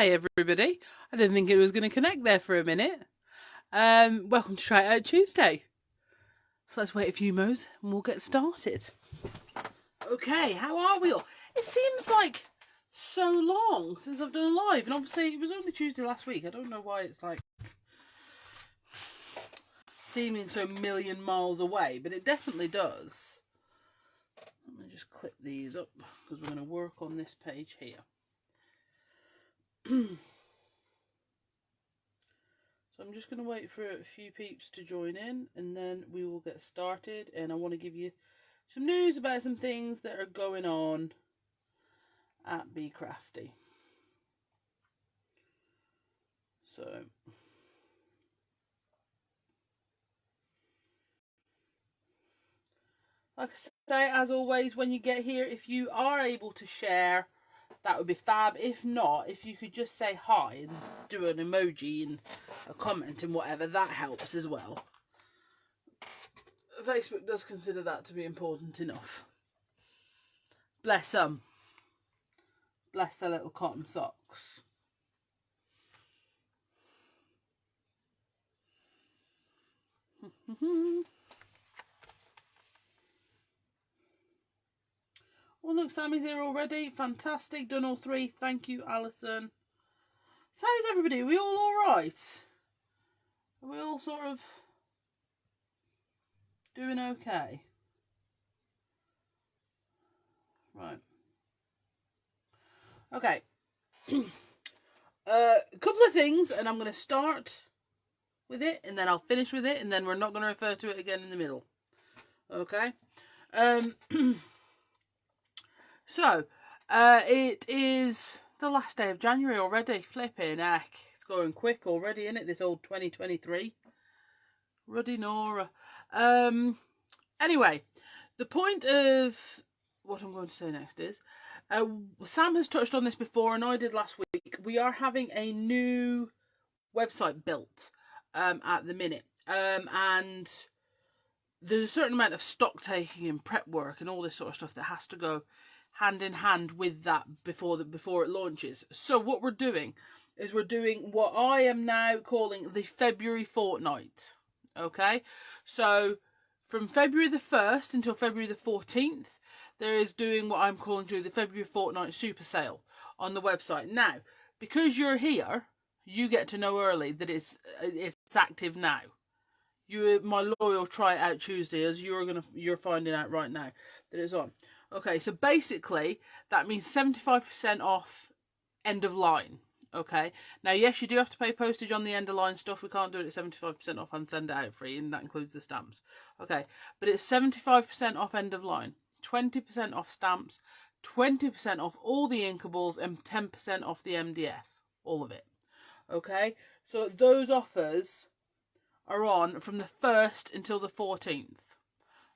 Hi everybody. I didn't think it was going to connect there for a minute. Welcome to Try It Out Tuesday. So let's wait a few mo's and we'll get started. Okay, how are we all? It seems like so long since I've done a live, and obviously it was only Tuesday last week. I don't know why it's like seeming so a million miles away, but it definitely does. Let me just clip these up because we're going to work on this page here. So I'm just going to wait for a few peeps to join in and then we will get started, and I want to give you some news about some things that are going on at Bee Crafty. So like I say, as always, when you get here, if you are able to share, that would be fab. If not, if you could just say hi and do an emoji and a comment and whatever, that helps as well. Facebook does consider that to be important enough. Bless them. Bless their little cotton socks. Oh look, Sammy's here already. Fantastic. Done all three. Thank you, Alison. So how's everybody? Are we all alright? Are we all sort of doing okay? Right. Okay. A couple of things, and I'm going to start with it, and then I'll finish with it, and then we're not going to refer to it again in the middle. Okay? So, it is the last day of January already. Flipping heck. It's going quick already, isn't it? This old 2023. Ruddy Nora. Anyway, the point of what I'm going to say next is, Sam has touched on this before, and I did last week. We are having a new website built at the minute. And there's a certain amount of stock taking and prep work and all this sort of stuff that has to go hand in hand with that before it launches. So what we're doing is we're doing what I am now calling the February fortnight. Okay, so from February the 1st until February the 14th, there is doing what I'm calling the February fortnight super sale on the website. Now, because you're here, you get to know early that it's active now. You, my loyal Try It Out Tuesdayers, you're finding out right now that it's on. Okay, so basically, that means 75% off end of line. Okay, now yes, you do have to pay postage on the end of line stuff. We can't do it at 75% off and send it out free, and that includes the stamps. Okay, but it's 75% off end of line, 20% off stamps, 20% off all the Inkables, and 10% off the MDF. All of it. Okay, so those offers are on from the 1st until the 14th.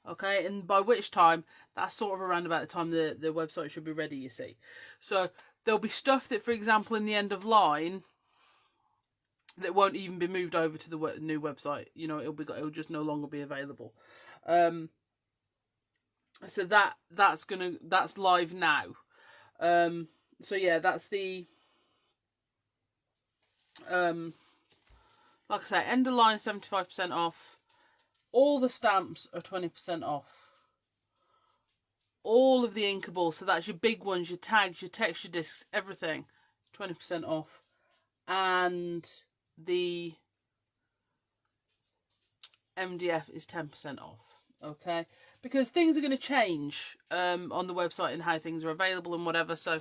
Okay, and by which time, that's sort of around about the time the website should be ready, you see. So there'll be stuff that, for example, in the end of line, that won't even be moved over to the new website. You know, it'll just no longer be available. So that's live now. So yeah, that's the like I say, end of line 75% off. All the stamps are 20% off. All of the Inkables, so that's your big ones, your tags, your texture discs, everything, 20% off. And the MDF is 10% off. Okay? Because things are going to change on the website and how things are available and whatever. So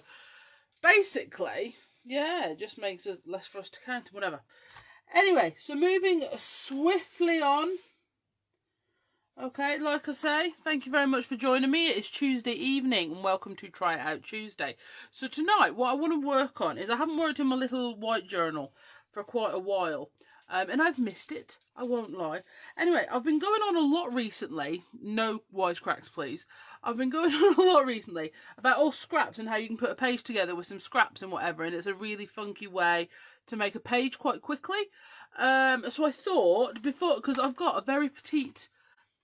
basically, yeah, it just makes it less for us to count and whatever. Anyway, so moving swiftly on. Okay, like I say, thank you very much for joining me. It is Tuesday evening and welcome to Try It Out Tuesday. So tonight, what I want to work on is, I haven't worked in my little white journal for quite a while. And I've missed it, I won't lie. Anyway, I've been going on a lot recently. No wisecracks, please. I've been going on a lot recently about all scraps and how you can put a page together with some scraps and whatever. And it's a really funky way to make a page quite quickly. So I thought, because I've got a very petite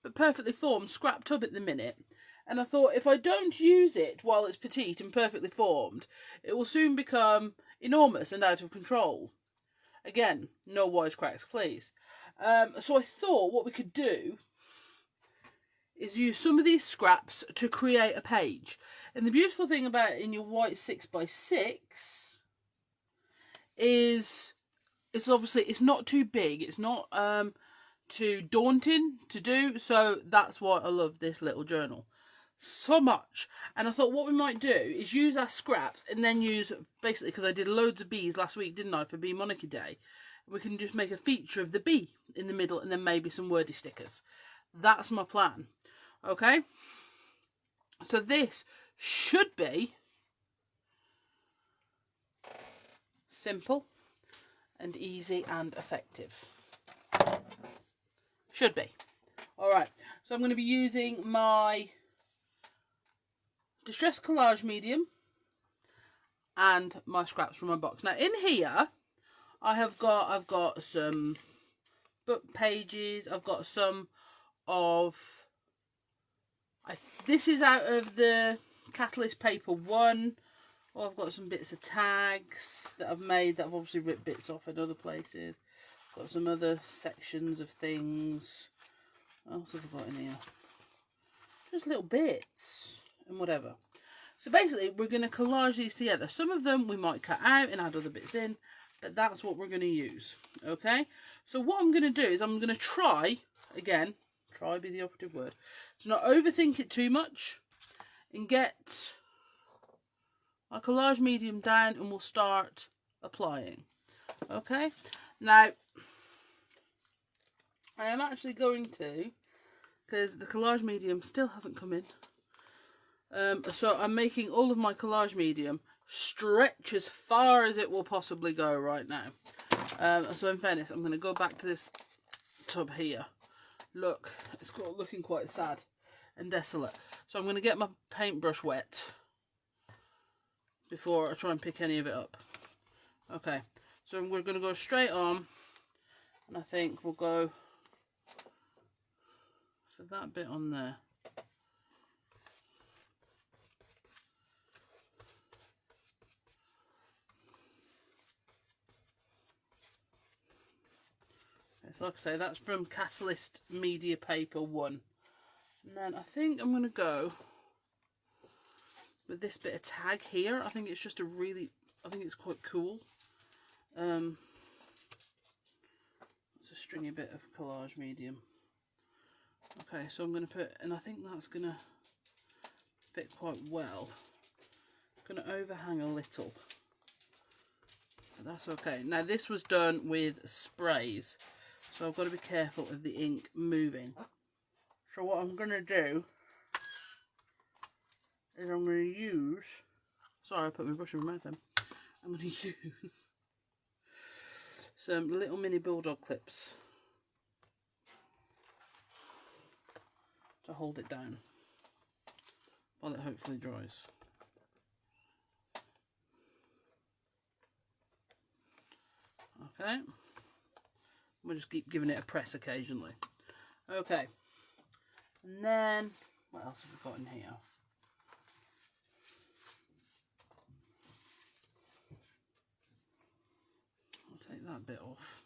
but perfectly formed scrap tub at the minute, and I thought if I don't use it while it's petite and perfectly formed, it will soon become enormous and out of control. Again, no wisecracks, please. So I thought what we could do is use some of these scraps to create a page. And the beautiful thing about it in your white 6x6 is it's obviously, it's not too big. It's not too daunting to do. So that's why I love this little journal so much. And I thought what we might do is use our scraps and then use, basically, because I did loads of bees last week, didn't I, for Bee Monarchy Day. We can just make a feature of the bee in the middle and then maybe some wordy stickers. That's my plan. Okay, so this should be simple and easy and effective. Should be. Alright, so I'm going to be using my Distress Collage medium and my scraps from my box. Now in here I've got some book pages. I've got some of, this is out of the Catalyst paper 1. Oh, I've got some bits of tags that I've made that I've obviously ripped bits off in other places. Got some other sections of things. What else have I got in here? Just little bits and whatever. So basically we're going to collage these together. Some of them we might cut out and add other bits in, but that's what we're going to use. Okay, so what I'm going to do is I'm going to try, again, try be the operative word, to not overthink it too much and get our collage medium down, and we'll start applying. Okay, now I am actually going to, because the collage medium still hasn't come in, so I'm making all of my collage medium stretch as far as it will possibly go right now. So in fairness, I'm going to go back to this tub here. Look, it's looking quite sad and desolate. So I'm going to get my paintbrush wet before I try and pick any of it up. Okay, so we're going to go straight on, and I think we'll go for that bit on there. So like I say, that's from Catalyst Media Paper 1. And then I think I'm going to go with this bit of tag here. I think it's just a really, I think it's quite cool. It's a stringy bit of collage medium. Okay, so I'm going to put, and I think that's going to fit quite well. I'm going to overhang a little. But that's okay. Now this was done with sprays, so I've got to be careful of the ink moving. So what I'm going to do is I'm going to use, sorry I put my brush in my mouth then. I'm going to use some little mini bulldog clips to hold it down while it hopefully dries. Okay. We'll just keep giving it a press occasionally. Okay. And then, what else have we got in here? I'll take that bit off.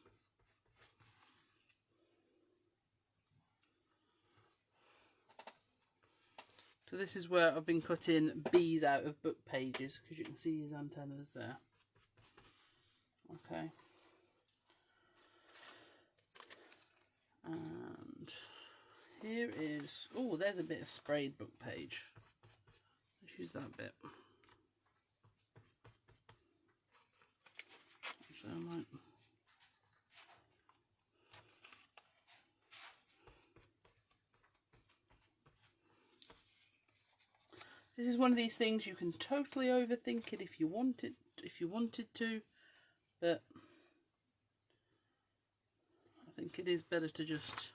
So this is where I've been cutting bees out of book pages, because you can see his antennas there. Okay. And here is, oh, there's a bit of sprayed book page. Let's use that bit. So I might. This is one of these things you can totally overthink it if you wanted to, but I think it is better to just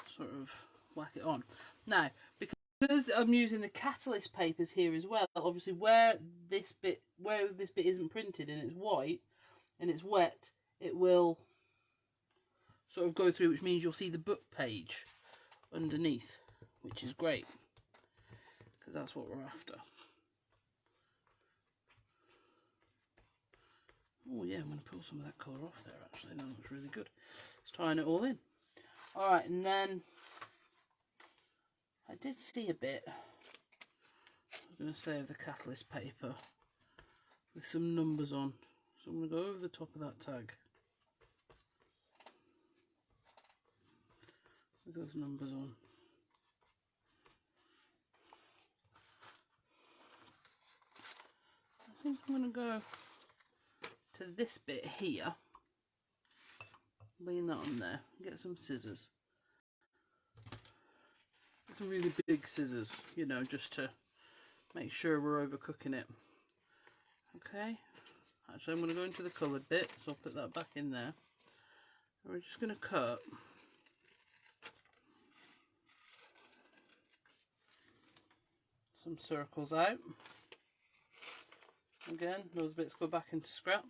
sort of whack it on. Now, because I'm using the Catalyst papers here as well, obviously where this bit isn't printed and it's white and it's wet, it will sort of go through, which means you'll see the book page underneath, which is great, because that's what we're after. Oh yeah, I'm going to pull some of that colour off there actually. That looks really good. It's tying it all in. Alright, and then I did see a bit, I was going to say, of the catalyst paper with some numbers on. So I'm going to go over the top of that tag with those numbers on. I think I'm going to go to this bit here, lean that on there, get some scissors. Get some really big scissors, you know, just to make sure we're overcooking it. Okay, actually I'm going to go into the coloured bit, so I'll put that back in there. And we're just going to cut some circles out. Again, those bits go back into scrap.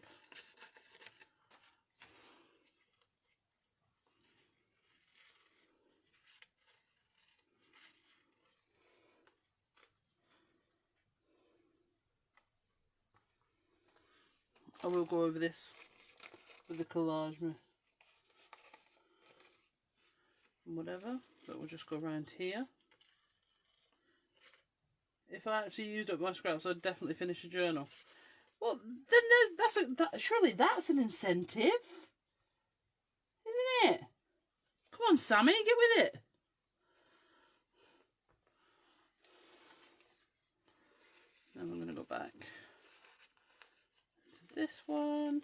I will go over this with the collage and whatever, but we'll just go around here. If I actually used up my scraps, I'd definitely finish a journal. Well, then surely that's an incentive, isn't it? Come on, Sammy, get with it. Then I'm going to go back to this one.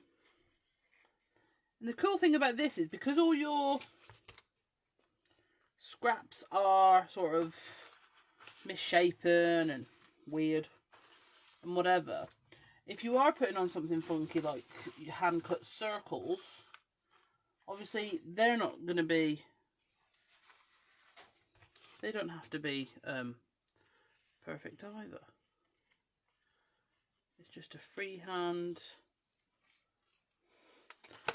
And the cool thing about this is, because all your scraps are sort of misshapen and weird and whatever, if you are putting on something funky like hand cut circles, obviously they're not going to be, they don't have to be perfect either. It's just a freehand.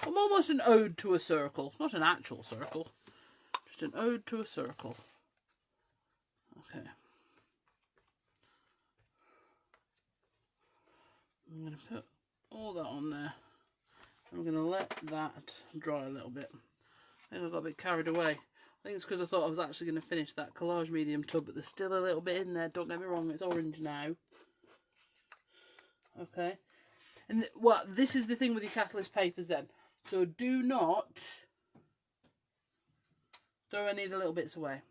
I'm almost an ode to a circle, not an actual circle, just an ode to a circle. Okay. I'm going to put all that on there. I'm going to let that dry a little bit. I think I got a bit carried away. I think it's because I thought I was actually going to finish that collage medium tub, but there's still a little bit in there. Don't get me wrong, it's orange now. Okay. And well, this is the thing with your catalyst papers then. So do not throw any of the little bits away.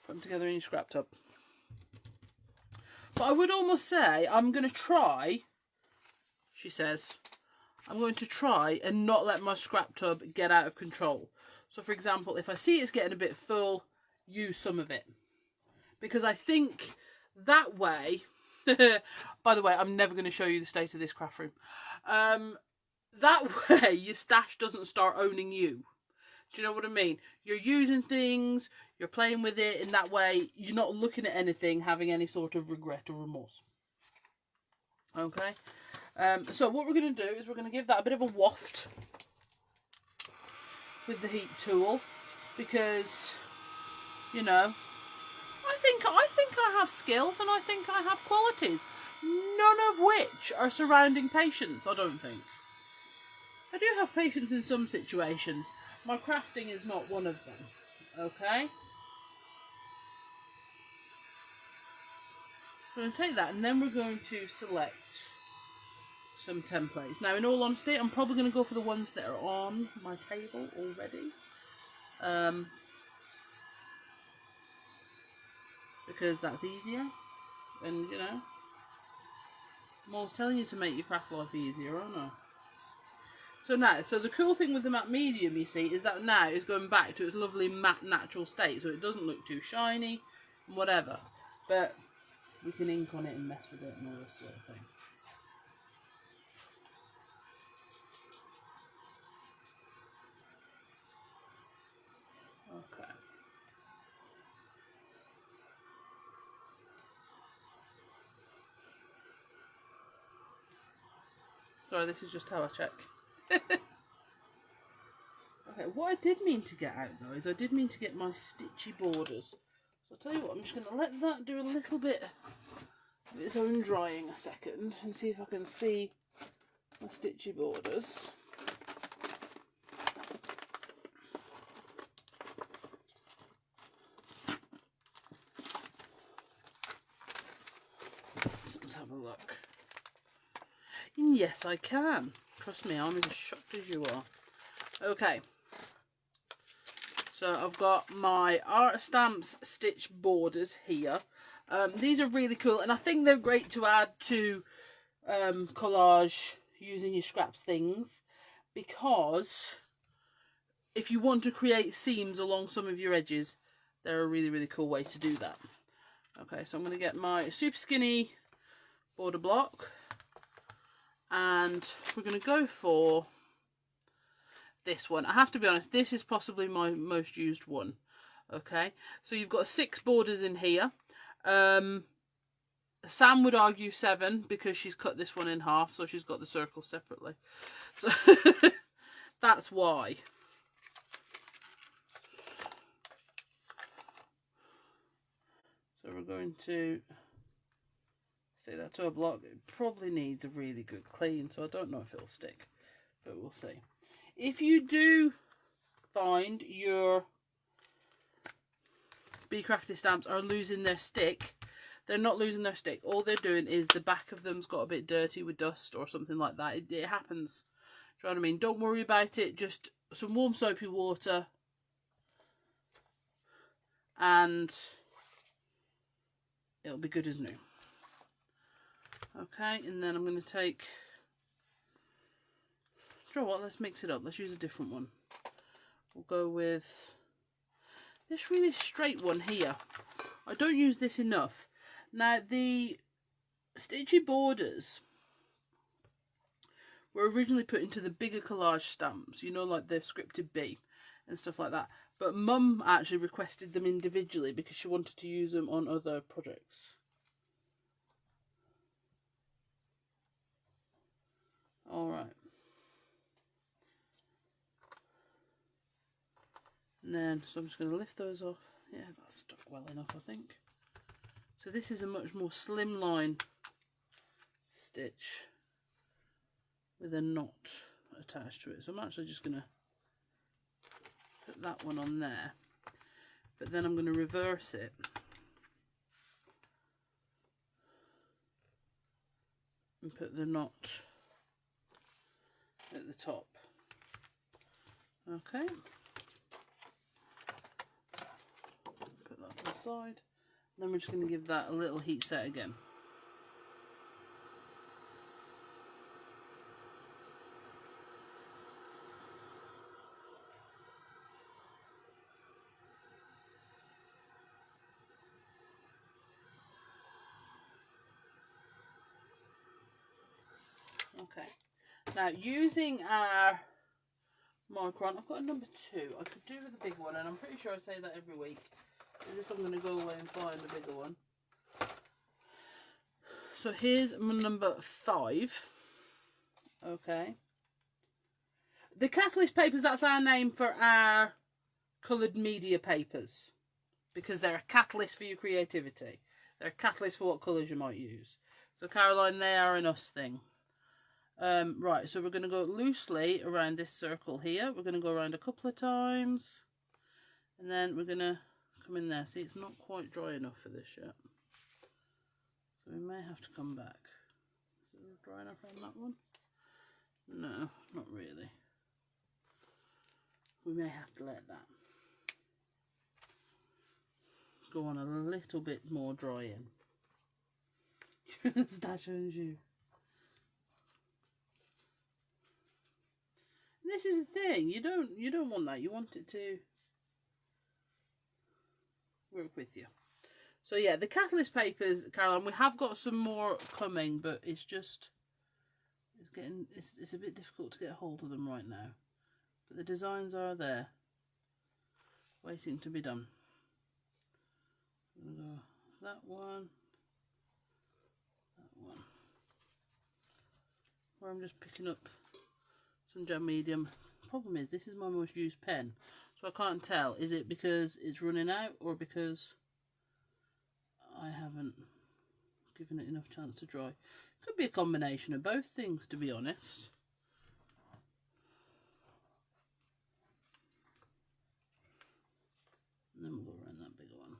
Put them together in your scrap tub. But I would almost say I'm going to try, she says, I'm going to try and not let my scrap tub get out of control. So for example, if I see it's getting a bit full, use some of it. Because I think that way, by the way, I'm never going to show you the state of this craft room. That way your stash doesn't start owning you. Do you know what I mean? You're using things, you're playing with it, in that way you're not looking at anything having any sort of regret or remorse. Okay? So what we're going to do is we're going to give that a bit of a waft with the heat tool, because, you know, I think I have skills and I think I have qualities, none of which are surrounding patience, I don't think. I do have patience in some situations. My crafting is not one of them, okay? So I'm going to take that and then we're going to select some templates. Now, in all honesty, I'm probably going to go for the ones that are on my table already. Because that's easier. And, you know, I'm always telling you to make your craft life easier, aren't I? So now, so the cool thing with the matte medium, you see, is that now it's going back to its lovely matte natural state, so it doesn't look too shiny and whatever. But we can ink on it and mess with it and all this sort of thing. Okay. Sorry, this is just how I check. Okay, what I did mean to get out though is I did mean to get my stitchy borders. So I'll tell you what, I'm just going to let that do a little bit of its own drying a second and see if I can see my stitchy borders. Let's have a look. Yes, I can. Trust me, I'm as shocked as you are. Okay. So I've got my art stamps stitch borders here. These are really cool, and I think they're great to add to collage using your scraps things, because if you want to create seams along some of your edges, they're a really cool way to do that. Okay, so I'm going to get my super skinny border block, and we're going to go for this one. I have to be honest, this is possibly my most used one. Okay, so you've got 6 borders in here. Sam would argue 7 because she's cut this one in half, so she's got the circle separately. So that's why. So we're going to stick that to a block. It probably needs a really good clean, so I don't know if it'll stick, but we'll see. If you do find your Bee Crafty stamps are losing their stick, they're not losing their stick. All they're doing is the back of them's got a bit dirty with dust or something like that. It happens. Do you know what I mean? Don't worry about it. Just some warm soapy water, and it'll be good as new. Okay, and then I'm going to take... Do you know what? Let's mix it up. Let's use a different one. We'll go with this really straight one here. I don't use this enough. Now, the stitchy borders were originally put into the bigger collage stamps, you know, like the scripted bee and stuff like that. But Mum actually requested them individually because she wanted to use them on other projects. Alright. And then, so I'm just going to lift those off. Yeah, that's stuck well enough, I think. So this is a much more slimline stitch with a knot attached to it. So I'm actually just going to put that one on there. But then I'm going to reverse it. And put the knot at the top. Okay. Put that to the side. Then we're just going to give that a little heat set again. Okay. Now, using our micron, I've got a number 2. I could do with a big one, and I'm pretty sure I say that every week. As if I'm going to go away and find a bigger one. So here's my number 5. Okay. The catalyst papers, that's our name for our coloured media papers. Because they're a catalyst for your creativity. They're a catalyst for what colours you might use. So Caroline, they are an us thing. Right, so we're going to go loosely around this circle here. We're going to go around a couple of times. And then we're going to come in there. See, it's not quite dry enough for this yet. So we may have to come back. Is it dry enough on that one? No, not really. We may have to let that go on a little bit more dry in. Stash on you. This is the thing. You don't want that. You want it to work with you. So yeah, the catalyst papers, Caroline, we have got some more coming, but it's a bit difficult to get hold of them right now. But the designs are there, waiting to be done. I'm gonna go that one, where I'm just picking up some gel medium. Problem is, this is my most used pen, so I can't tell. Is it because it's running out, or because I haven't given it enough chance to dry? Could be a combination of both things, to be honest. And then we'll go around that bigger one.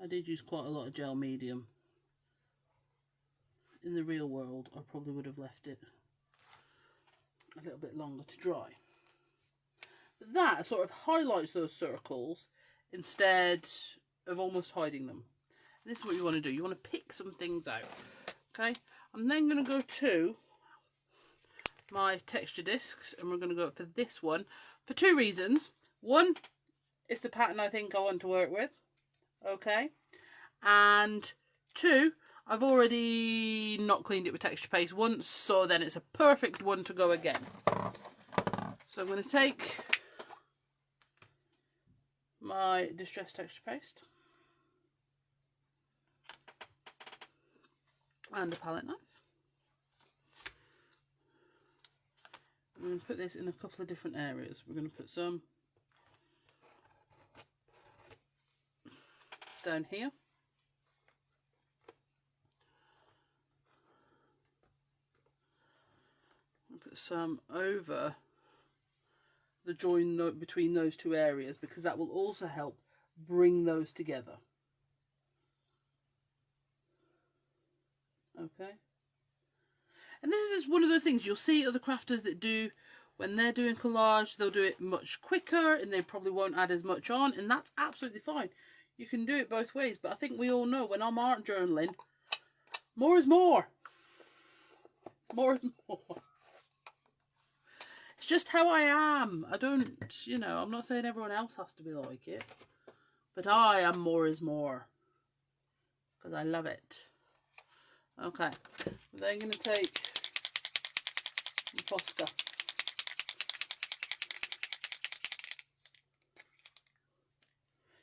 I did use quite a lot of gel medium. In the real world, I probably would have left it a little bit longer to dry. But that sort of highlights those circles instead of almost hiding them. And this is what you want to do. You want to pick some things out. Okay, I'm then going to go to my texture discs, and we're going to go for this one for two reasons. One, it's the pattern I think I want to work with. Okay, and two, I've already not cleaned it with texture paste once, so then it's a perfect one to go again. So I'm going to take my Distress texture paste and a palette knife. I'm going to put this in a couple of different areas. We're going to put some down here. Put some over the join note between those two areas, because that will also help bring those together. Okay, and this is one of those things you'll see other crafters that do when they're doing collage. They'll do it much quicker and they probably won't add as much on, and that's absolutely fine. You can do it both ways, but I think we all know when I'm art journaling, more is more. More is more. It's just how I am. I don't, you know, I'm not saying everyone else has to be like it, but I am more is more, because I love it. Okay, we're then going to take the Posca.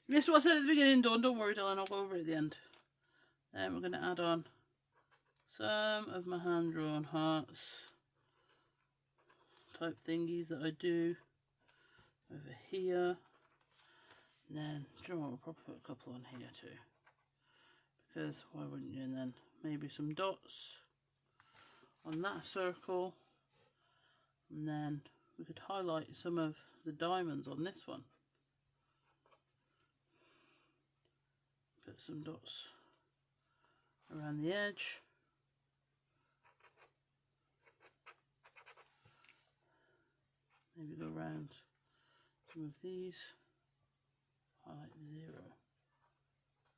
You missed what I said at the beginning, Dawn. Don't worry, darling, I'll go over it at the end. Then we're going to add on some of my hand-drawn hearts type thingies that I do over here. And then, do you know what, we'll probably put a couple on here too, because why wouldn't you? And then maybe some dots on that circle, and then we could highlight some of the diamonds on this one. Put some dots around the edge. Maybe go around some of these. Highlight 0.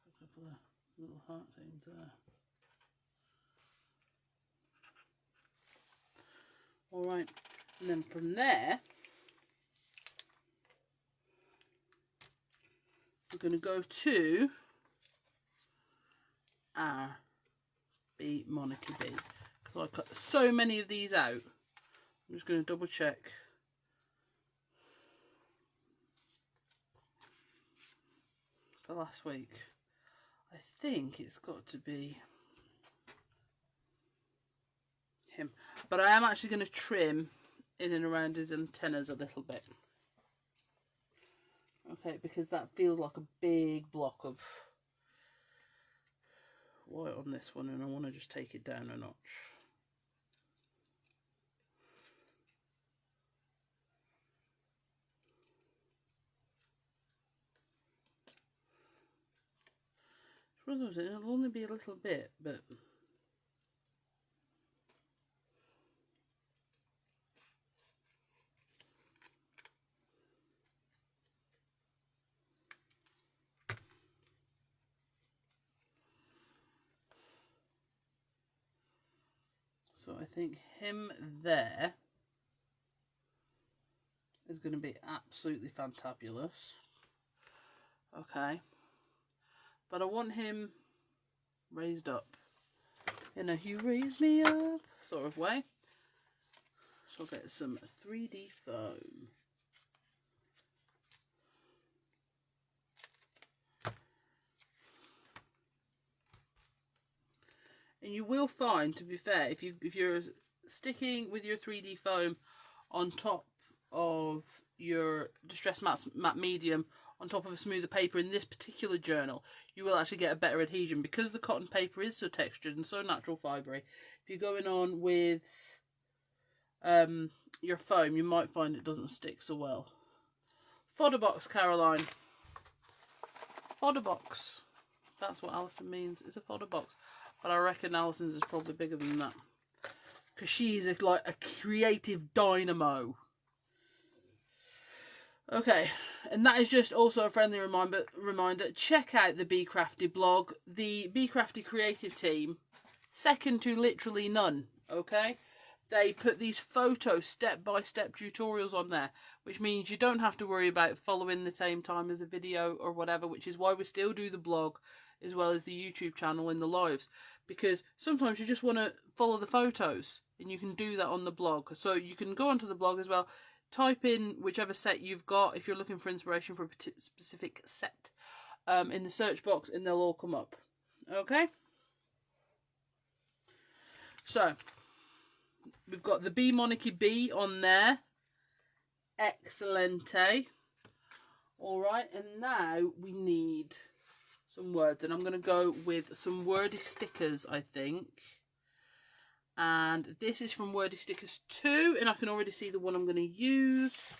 A couple of little heart things there. Alright, and then from there, we're going to go to our Bee Monarchy Bee. Because I cut so many of these out, I'm just going to double check. For last week, I think it's got to be him, but I am actually going to trim in and around his antennas a little bit, okay, because that feels like a big block of white on this one, and I want to just take it down a notch. It'll only be a little bit, but so I think him there is going to be absolutely fantabulous. Okay. But I want him raised up in a "you raise me up" sort of way. So I'll get some 3D foam. And you will find, to be fair, if you're sticking with your 3D foam on top of your Distress matte medium on top of a smoother paper in this particular journal, you will actually get a better adhesion, because the cotton paper is so textured and so natural fibery. If you're going on with your foam, you might find it doesn't stick so well. Fodder box, Caroline. Fodder box. That's what Alison means. It's a fodder box. But I reckon Alison's is probably bigger than that. Because she's like a creative dynamo. Okay, and that is just also a friendly reminder. Check out the Bee Crafty blog. The Bee Crafty creative team, second to literally none, okay? They put these photo step-by-step tutorials on there, which means you don't have to worry about following the same time as the video or whatever, which is why we still do the blog as well as the YouTube channel in the lives, because sometimes you just want to follow the photos, and you can do that on the blog. So you can go onto the blog as well, type in whichever set you've got if you're looking for inspiration for a specific set in the search box, and they'll all come up. Okay? So, we've got the Bee Monarchy Bee on there. Excellente. Alright, and now we need some words. And I'm going to go with some wordy stickers, I think. And this is from Wordy Stickers 2, and I can already see the one I'm going to use.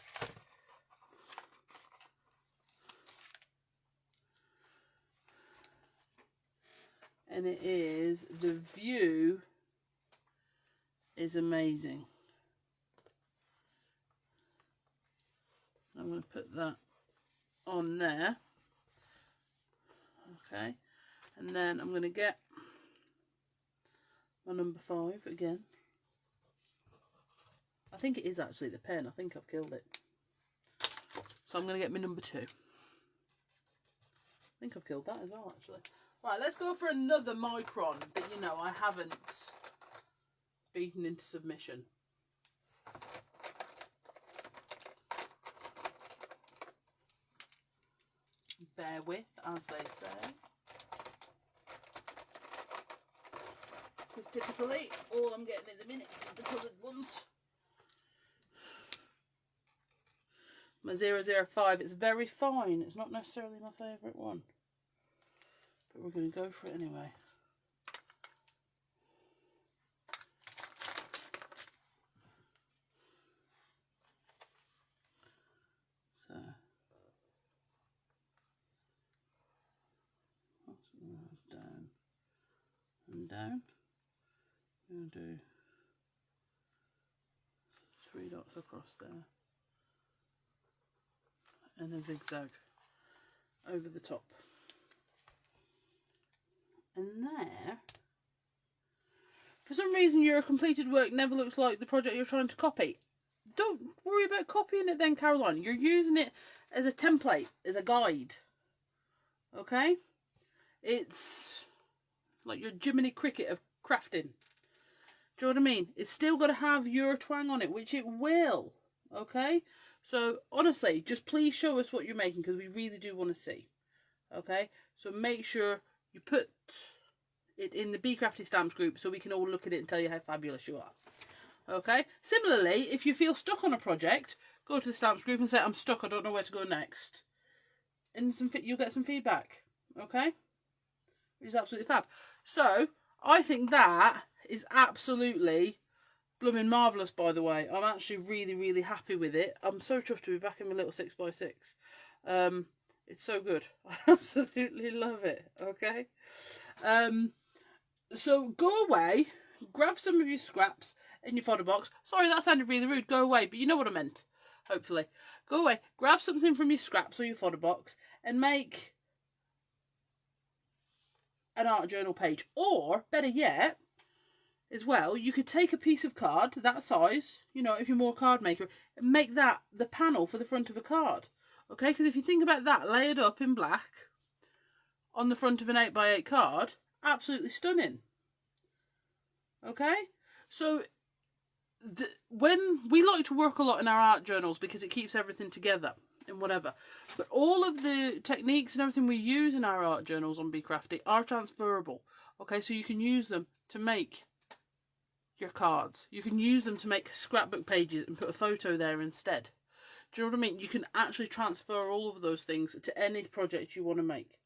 And it is, the view is amazing. I'm going to put that on there. Okay. And then I'm going to get my number 5 again. I think it is actually the pen. I think I've killed it. So I'm going to get my number 2. I think I've killed that as well, actually. Right, let's go for another micron that, you know, I haven't beaten into submission. Bear with, as they say. Because typically, all I'm getting at the minute is the coloured ones. My 005, it's very fine. It's not necessarily my favourite one. But we're going to go for it anyway. So, down and down. I'm going to do 3 dots across there and a zigzag over the top. And there, for some reason your completed work never looks like the project you're trying to copy. Don't worry about copying it then, Caroline. You're using it as a template, as a guide. Okay? It's like your Jiminy Cricket of crafting. Do you know what I mean? It's still got to have your twang on it, which it will. Okay? So, honestly, just please show us what you're making, because we really do want to see. Okay? So make sure you put it in the Bee Crafty Stamps group so we can all look at it and tell you how fabulous you are. Okay? Similarly, if you feel stuck on a project, go to the Stamps group and say, I'm stuck, I don't know where to go next. And you'll get some feedback. Okay? Which is absolutely fab. So, I think that is absolutely blooming marvellous, by the way. I'm actually really, really happy with it. I'm so chuffed to be back in my little 6x6. It's so good. I absolutely love it. Okay? So go away, grab some of your scraps in your fodder box. Sorry, that sounded really rude. Go away, but you know what I meant. Hopefully. Go away, grab something from your scraps or your fodder box and make an art journal page. Or, better yet, as well, you could take a piece of card that size, you know, if you're more a card maker, and make that the panel for the front of a card. Okay, because if you think about that layered up in black on the front of an 8x8 card, absolutely stunning. Okay, so when we like to work a lot in our art journals because it keeps everything together and whatever, but all of the techniques and everything we use in our art journals on Bee Crafty are transferable. Okay, so you can use them to make your cards. You can use them to make scrapbook pages and put a photo there instead. Do you know what I mean? You can actually transfer all of those things to any project you want to make.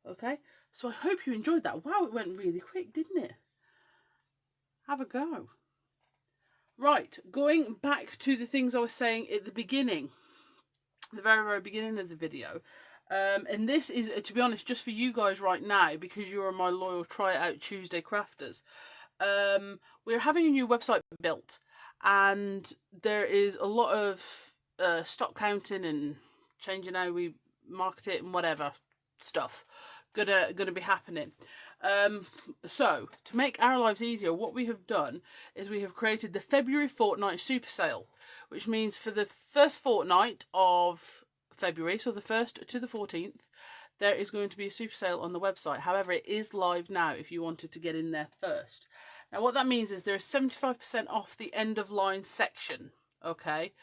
Okay? So I hope you enjoyed that. Wow, it went really quick, didn't it? Have a go. Right, going back to the things I was saying at the beginning. the very, very beginning of the video. And this is, to be honest, just for you guys right now, because you are my loyal Try It Out Tuesday crafters. We're having a new website built, and there is a lot of stock counting and changing how we market it and whatever stuff gonna be happening. So to make our lives easier, what we have done is we have created the February fortnight super sale, which means for the first fortnight of February, so the 1st to the 14th, there is going to be a super sale on the website. However, it is live now if you wanted to get in there first. Now what that means is there is 75% off the end of line section. Okay,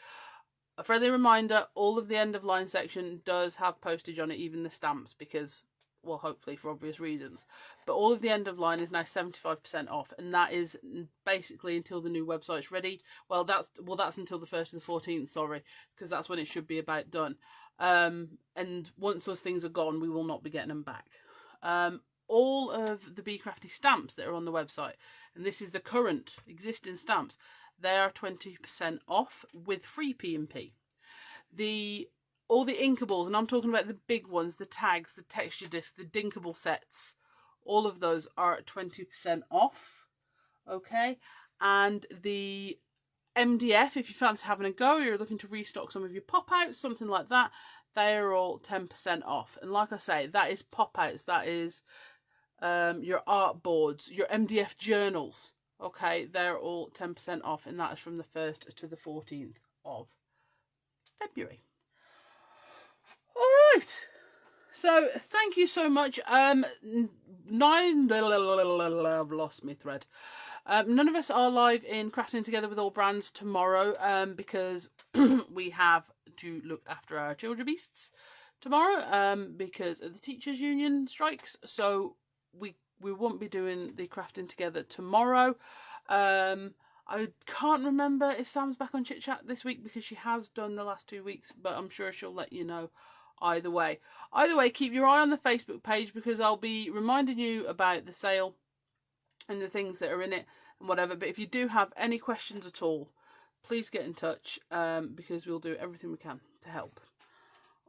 a friendly reminder, all of the end of line section does have postage on it, even the stamps, because, well, hopefully for obvious reasons. But all of the end of line is now 75% off, and that is basically until the new website's ready. Well, that's until the 1st to the 14th, sorry, because that's when it should be about done. And once those things are gone, we will not be getting them back. All of the Bee Crafty stamps that are on the website, and this is the current existing stamps, they are 20% off with free P&P. All the Inkables, and I'm talking about the big ones, the tags, the texture discs, the Dinkable sets, all of those are at 20% off. Okay, and the MDF, if you fancy having a go, you're looking to restock some of your pop-outs, something like that, they are all 10% off. And like I say, that is pop-outs, that is your art boards, your MDF journals. Okay, they're all 10% off, and that is from the 1st to the 14th of February. Alright, so thank you so much. I've lost my thread. None of us are live in Crafting Together with All Brands tomorrow, because we have to look after our children beasts tomorrow, because of the teachers union strikes, so we won't be doing the Crafting Together tomorrow. I can't remember if Sam's back on Chit Chat this week, because she has done the last 2 weeks, but I'm sure she'll let you know either way. Either way, keep your eye on the Facebook page, because I'll be reminding you about the sale and the things that are in it and whatever. But if you do have any questions at all, please get in touch, because we'll do everything we can to help.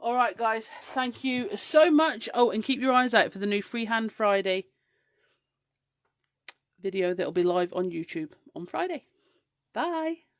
Alright guys, thank you so much. Oh, and keep your eyes out for the new Freehand Friday video that'll be live on YouTube on Friday. Bye.